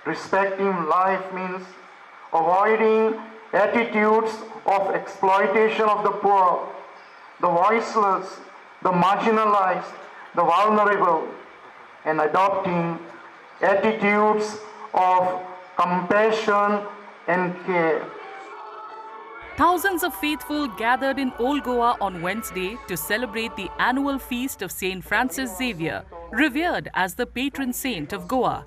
Respecting life means avoiding attitudes of exploitation of the poor, the voiceless, the marginalized, the vulnerable, and adopting attitudes of compassion and care. Thousands of faithful gathered in Old Goa on Wednesday to celebrate the annual feast of St. Francis Xavier, revered as the patron saint of Goa.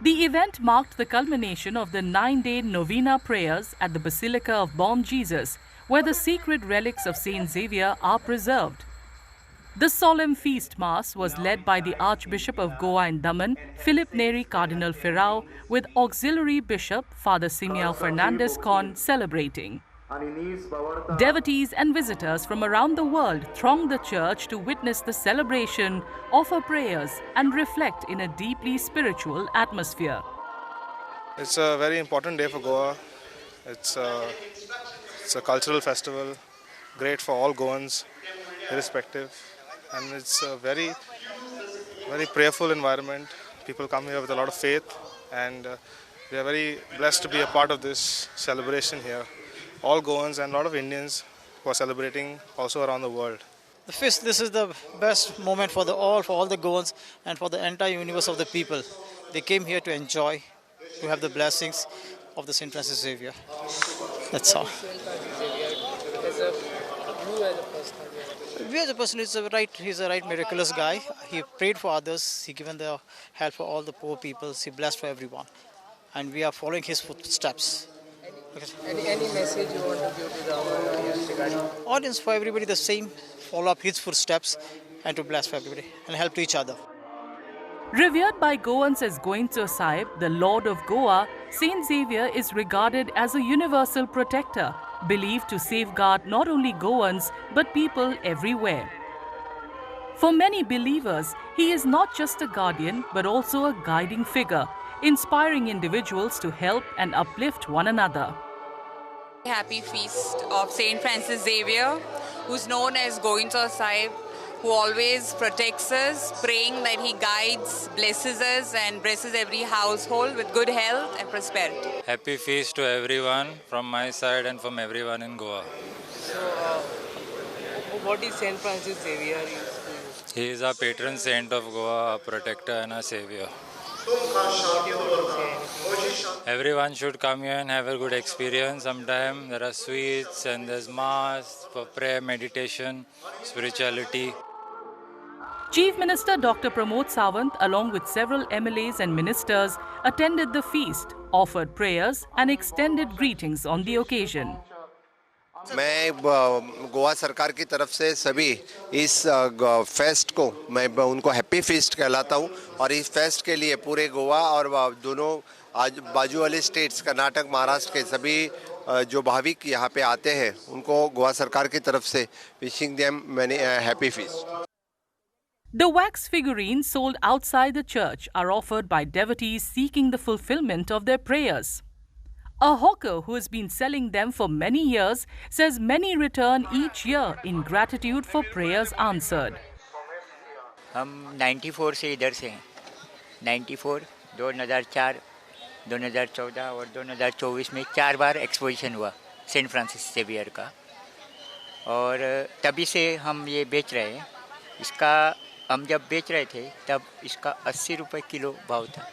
The event marked the culmination of the 9-day novena prayers at the Basilica of Bom Jesus, where the sacred relics of St. Xavier are preserved. The solemn feast mass was led by the Archbishop of Goa and Daman, Philip Neri Cardinal Firao, with Auxiliary Bishop Father Simeão Fernandes Con celebrating. Devotees and visitors from around the world thronged the church to witness the celebration, offer prayers, and reflect in a deeply spiritual atmosphere. It's a very important day for Goa. It's a cultural festival, great for all Goans, irrespective. And it's a very, very prayerful environment. People come here with a lot of faith, and we are very blessed to be a part of this celebration here. All Goans and a lot of Indians who are celebrating also around the world. The feast, this is the best moment for all the Goans and for the entire universe of the people. They came here to enjoy, to have the blessings of the St. Francis Xavier. That's all. We as a person, he's a right miraculous guy. He prayed for others, he given the help for all the poor people, he blessed for everyone. And we are following his footsteps. Any message you want to give to the audience regarding? Audience, for everybody the same, follow up his footsteps and to bless for everybody and help to each other. Revered by Goans as Goincho Sahib, the Lord of Goa, Saint Xavier is regarded as a universal protector, believed to safeguard not only Goans but people everywhere. For many believers, he is not just a guardian but also a guiding figure, inspiring individuals to help and uplift one another. Happy feast of St. Francis Xavier, who's known as Goincho Sahib, who always protects us, praying that he guides, blesses us and blesses every household with good health and prosperity. Happy feast to everyone from my side and from everyone in Goa. So, what is St. Francis Xavier? He is our patron saint of Goa, our protector and our savior. Everyone should come here and have a good experience sometime. There are sweets and there's mass for prayer, meditation, spirituality. Chief Minister Dr. Pramod Sawant, along with several MLAs and ministers, attended the feast, offered prayers and extended greetings on the occasion. मैं गोवा सरकार की तरफ से सभी इस fest को मैं उनको हैप्पी feast कहलाता हूँ और इस फेस्ट के लिए पूरे गोवा और दोनों बाजू वाले स्टेट्स कर्नाटक महाराष्ट्र के सभी जो भाविक यहाँ पे आते हैं उनको गोवा सरकार की तरफ से wishing them many happy feast. The wax figurines sold outside the church are offered by devotees seeking the fulfillment of their prayers. A hawker who has been selling them for many years says many return each year in gratitude for prayers answered. हम 94 से इधर से हैं. 94, 2004, 2014 और 2024 में 4 बार exposition हुआ Saint Francis Xavier का और तभी से हम ये बेच रहे हैं. इसका हम जब बेच रहे थे तब इसका 80 रुपये किलो भाव था.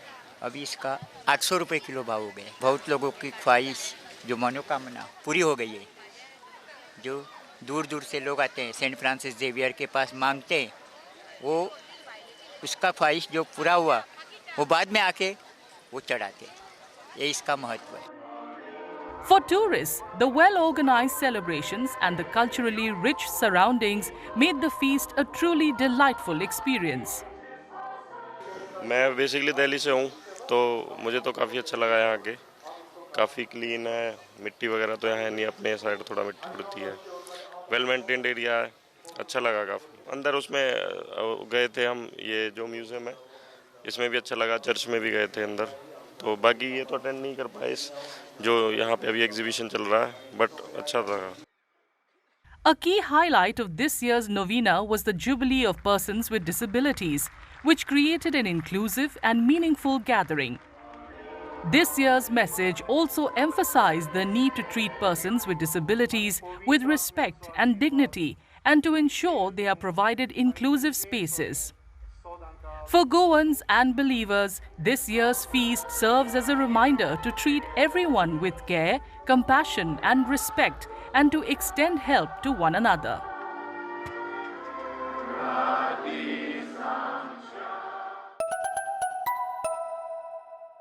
अभी इसका 800 रुपये किलो भाव हो गए. बहुत लोगों की ख्वाहिश जो मनोकामना पूरी हो गई है. जो दूर दूर से लोग आते हैं सेंट फ्रांसिस जेवियर के पास मांगते हैं वो उसका ख्वाहिश जो पूरा हुआ वो बाद में आके वो चढ़ाते हैं. ये इसका महत्व है. For tourists, the well-organized celebrations and the culturally rich surroundings made the feast a truly delightful experience. मैं बेसिकली दिल्ली से हूँ तो मुझे तो काफ़ी अच्छा लगा यहाँ के. काफ़ी क्लीन है, मिट्टी वगैरह तो यहाँ नहीं, अपने साइड थोड़ा मिट्टी उड़ती है. वेल मेंटेन्ड एरिया है, अच्छा लगा काफ़ी. अंदर उसमें गए थे हम, ये जो म्यूज़ियम है इसमें भी अच्छा लगा. चर्च में भी गए थे अंदर. तो बाकी ये तो अटेंड नहीं कर पाए जो यहाँ पे अभी एग्जीबिशन चल रहा है, बट अच्छा था. A key highlight of this year's novena was the Jubilee of Persons with Disabilities, which created an inclusive and meaningful gathering. This year's message also emphasized the need to treat persons with disabilities with respect and dignity and to ensure they are provided inclusive spaces. For Goans and believers, this year's feast serves as a reminder to treat everyone with care, compassion and respect and to extend help to one another.